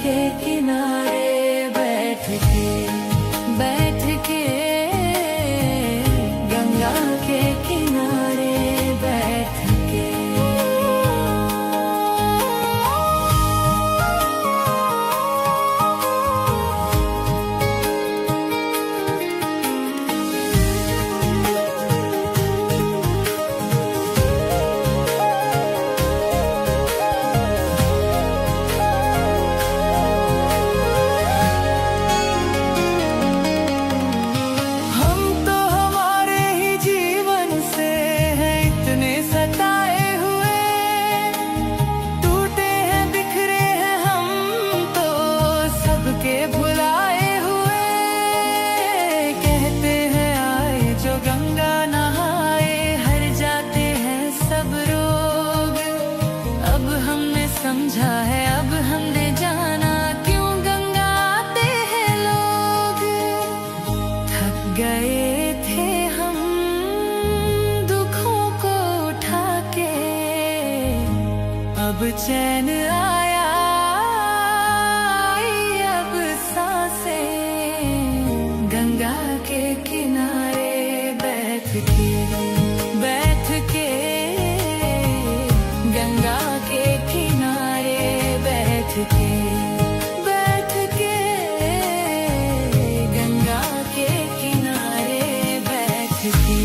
के किनारे बैठ के गंगा के किनारे बैठ के। भुलाए हुए कहते हैं आए जो गंगा नहाए हर जाते हैं सब रोग। अब हमने समझा है, अब हमने जाना क्यों गंगा आते हैं लोग। थक गए थे हम दुखों को उठा के, अब चैन आया गंगा के किनारे बैठ के गंगा के किनारे बैठ के गंगा के किनारे बैठ के।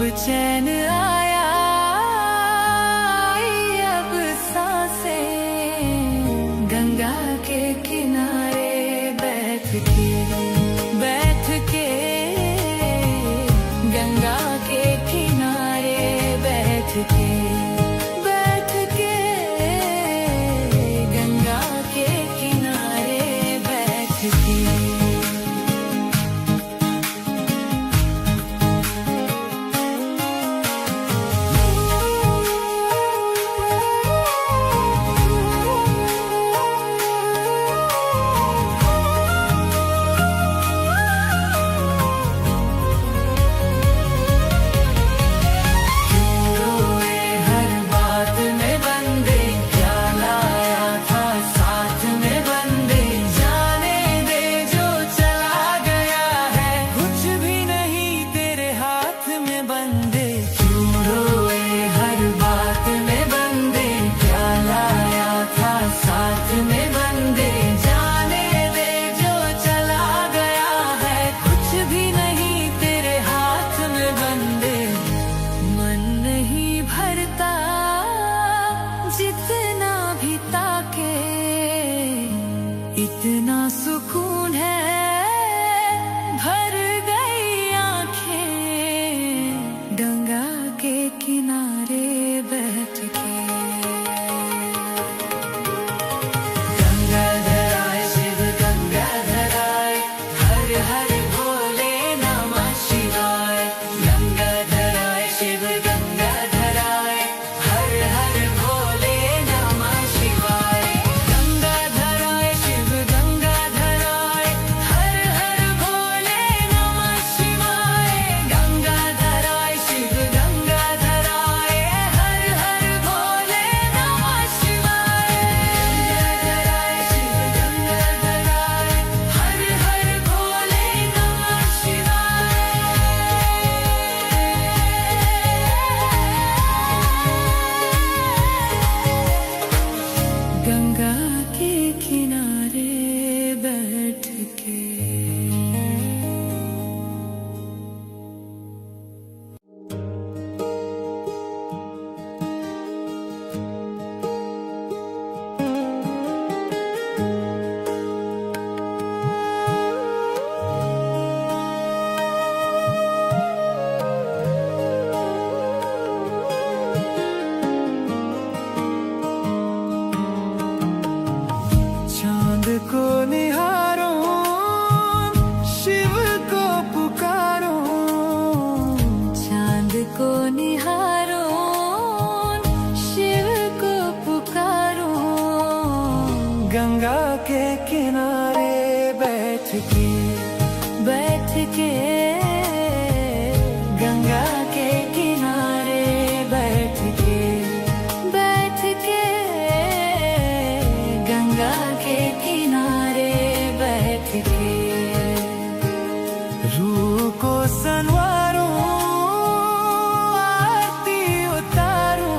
चैन आया, अब सांसें गंगा के किनारे बैठ के गंगा के किनारे बैठ के गंगा के किनारे बैठ के। इतना सुकून है, भर गई आंखें गंगा के किनारे बैठ के। गंगाधराय शिव गंगाधराय, हर हर भोले नमः शिवाय। गंगाधराय शिव गंगाधराय, हर हर भोले नमः शिवाय। गंगाधराय शिव गंगाधराय, हर हर भोले नमः शिवाय। गंगाधराय शिव गंगाधराय, हर हर भोले नमः शिवाय। गंगाधराय शिव गंगाधराय, हर हर भोले नमः शिवाय। गंगा के किनारे बैठ के। चांद को निहारो, शिव को पुकारो। चांद को निहारो, शिव को पुकारो। गंगा के किनारे बैठ के गंगा के किनारे बैठ के गंगा के किनारे बैठ के। रूह को संवारो, आरती उतारो।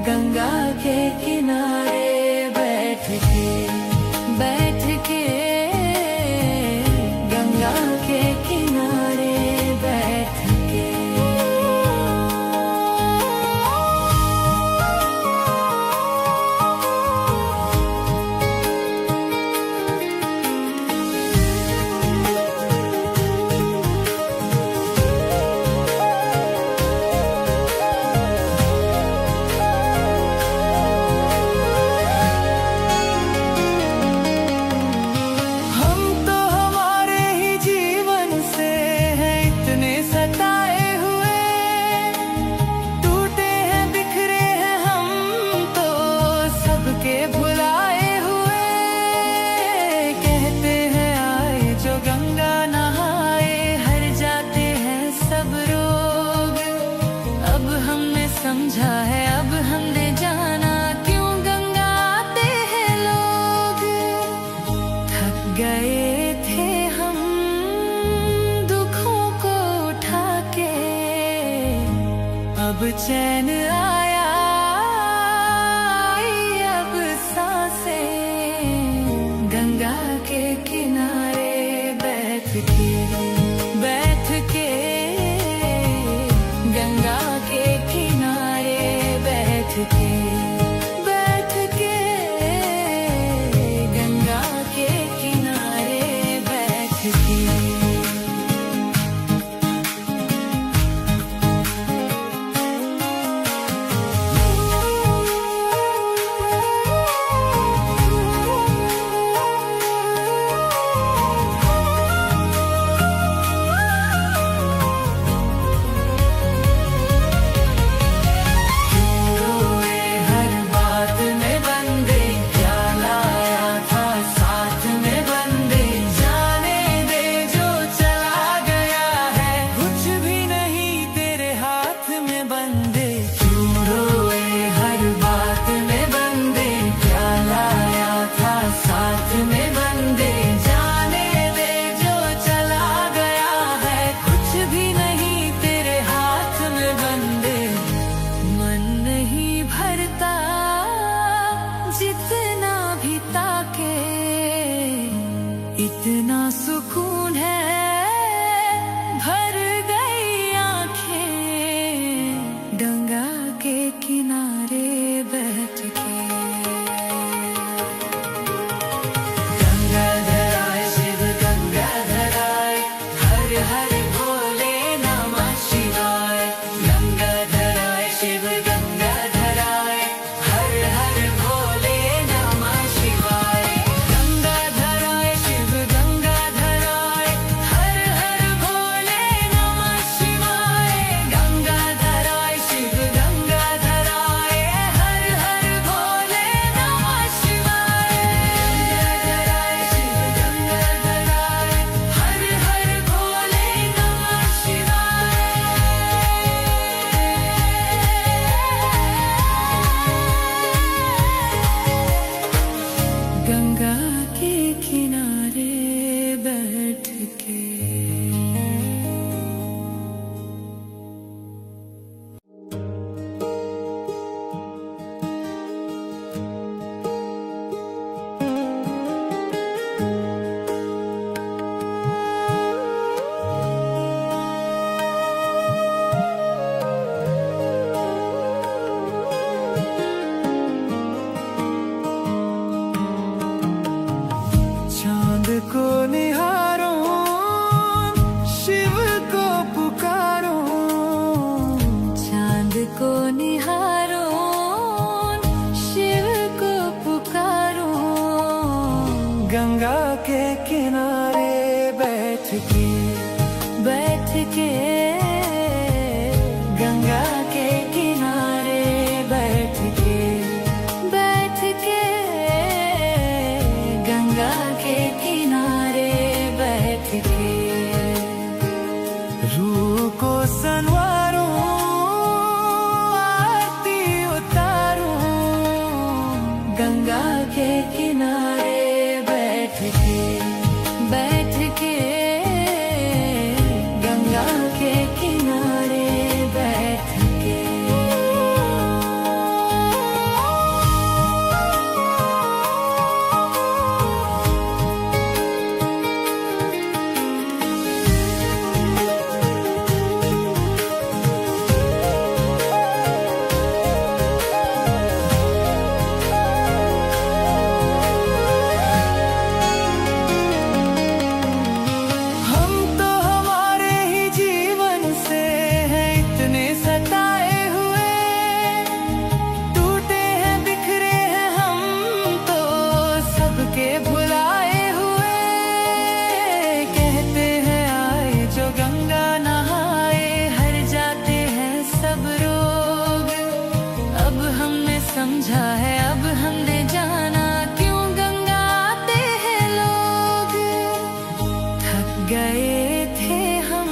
गंगा के किनारे बैठ के गंगा के किनारे बैठ के। हम तो हमारे ही जीवन से हैं इतने सताए हुए, टूटे हैं बिखरे हैं हम तो सबके भुलाए हुए। कहते हैं आए जो गंगा नहाए, हर जाते हैं सब रोग। अब हमने समझा है, अब हमने जाना क्यों गंगा आते हैं लोग। थक गए थे हम दुखों को उठा के, अब चैन आया, अब सांसें गंगा के किनारे बैठ के के। जितना भी ताके इतना सुकून है, भर गई आंखें गंगा के किनारे बैठ के। गंगाधर आए शिव गंगाधर आए, हर हर भोले नमः शिवाय। गंगाधर आए शिव गंगाधर आए, हर हर भोले नमः शिवाय। गंगाधर आए शिव गंगाधर आए, हर हर भोले नमः शिवाय। गंगाधर आए शिव गंगाधर आए, हर हर भोले नमः शिवाय। गंगाधर आए शिव गंगाधर आए, हर हर भोले नमः शिवाय। गंगा के किनारे बैठ के। चांद को निहारो, शिव को पुकारो। चांद को निहारो, शिव को पुकारो। गंगा के किनारे बैठ के, बैठ के। गंगा के किनारे बैठ के, बैठ के। गंगा के किनारे बैठ के। रूह को संवारो, आरती उतारो। गंगा के किनारे बैठ के, बैठ के। गंगा के किनारे बैठ के। हम तो हमारे ही जीवन से हैं इतने सताए हुए, टूटे हैं बिखरे हैं हम तो सबके भुलाए हुए। कहते हैं आए जो गंगा नहाए, हर जाते हैं सब रोग। अब हमने समझा है, अब हमने जाना क्यों गंगा आते हैं लोग। थक गए थे हम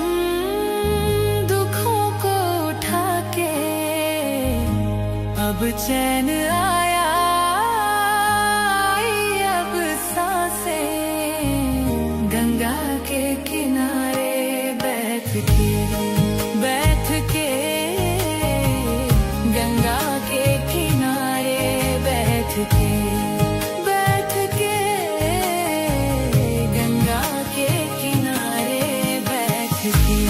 दुखों को उठा के, अब चैन आया, आई अब सांसें। गंगा के किनारे बैठ के, बैठ के। गंगा के किनारे बैठ के, बैठ के। गंगा के किनारे बैठ के।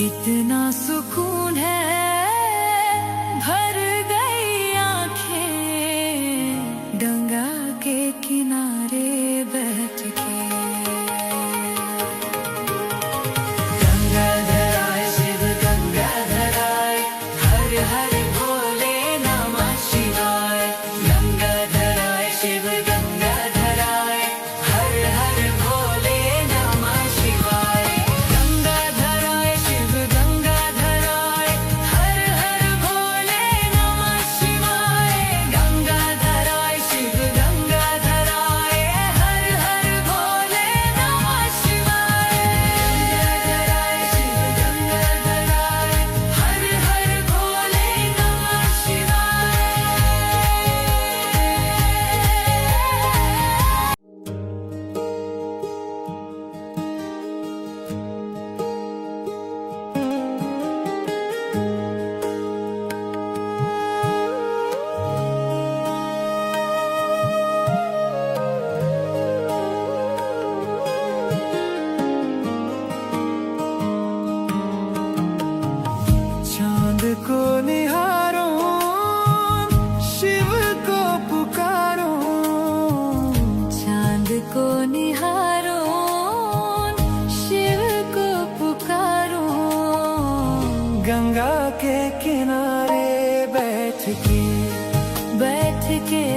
इतना सुकून है भर गई आंखें गंगा के किनारे बैठ के। गंगाधराय शिव गंगाधराय हर हर भोले नमः शिवाय। गंगाधराय शिव गंगाधराय हर हर भोले नमः शिवाय। गंगाधराय शिव गंगाधराय हर हर भोले नमः शिवाय। गंगाधराय शिव गंगाधराय हर हर भोले नमः शिवाय। गंगाधराय शिव गंगाधराय हर हर भोले नमः शिवाय। चांद को निहारो शिव को पुकारो। चांद को निहारो शिव को पुकारो। गंगा के किनारे बैठ के